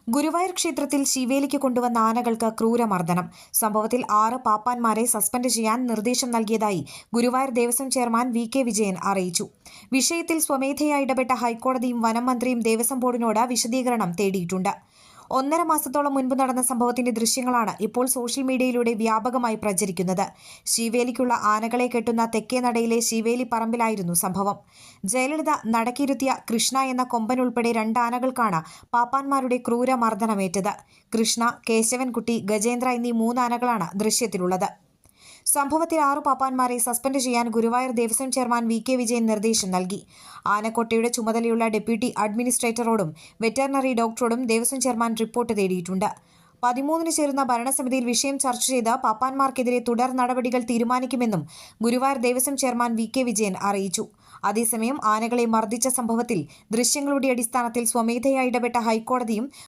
ഗുരുവായൂർ ക്ഷേത്രത്തിൽ ശിവേലിക്ക് കൊണ്ടുവന്ന ആനകൾക്ക് ക്രൂരമർദ്ദനം. സംഭവത്തിൽ 6 പാപ്പാന്മാരെ സസ്പെൻഡ് ചെയ്യാൻ നിർദ്ദേശം നൽകിയതായി ഗുരുവായൂർ ദേവസ്വം ചെയർമാൻ വി.കെ. വിജയൻ അറിയിച്ചു. വിഷയത്തിൽ സ്വമേധയാ ഇടപെട്ട ഹൈക്കോടതിയും വനം മന്ത്രിയും ദേവസ്വം ബോർഡിനോട് വിശദീകരണം തേടിയിട്ടുണ്ട്. 1.5 മാസത്തോളം മുൻപ് നടന്ന സംഭവത്തിന്റെ ദൃശ്യങ്ങളാണ് ഇപ്പോൾ സോഷ്യൽ മീഡിയയിലൂടെ വ്യാപകമായി പ്രചരിക്കുന്നത്. ശിവേലിക്കുള്ള ആനകളെ കെട്ടുന്ന തെക്കേനടയിലെ ശിവേലി പറമ്പിലായിരുന്നു സംഭവം. ജയലളിത നടക്കിരുത്തിയ കൃഷ്ണ എന്ന കൊമ്പൻ ഉൾപ്പെടെ 2 ആനകൾക്കാണ് പാപ്പാന്മാരുടെ ക്രൂരമർദ്ദനമേറ്റത്. കൃഷ്ണ, കേശവൻകുട്ടി, ഗജേന്ദ്ര എന്നീ 3 ആനകളാണ് ദൃശ്യത്തിലുള്ളത്. സംഭവത്തിൽ 6 പാപ്പാന്മാരെ സസ്പെൻഡ് ചെയ്യാൻ ഗുരുവായൂർ ദേവസ്വം ചെയർമാൻ വി.കെ. വിജയൻ നിർദ്ദേശം നൽകി. ആനക്കൊട്ടയുടെ ചുമതലയുള്ള ഡെപ്യൂട്ടി അഡ്മിനിസ്ട്രേറ്ററോടും വെറ്ററിനറി ഡോക്ടറോടും ദേവസ്വം ചെയർമാൻ റിപ്പോർട്ട് തേടിയിട്ടുണ്ട്. 13-ന് ചേരുന്ന ഭരണസമിതിയിൽ വിഷയം ചർച്ച ചെയ്ത് പാപ്പാന്മാർക്കെതിരെ തുടർ നടപടികൾ തീരുമാനിക്കുമെന്നും ഗുരുവായൂർ ദേവസ്വം ചെയർമാൻ വി.കെ. വിജയൻ അറിയിച്ചു. അതേസമയം ആനകളെ മർദ്ദിച്ച സംഭവത്തിൽ ദൃശ്യങ്ങളുടെ അടിസ്ഥാനത്തിൽ സ്വമേധയാ ഇടപെട്ട ഹൈക്കോടതിയും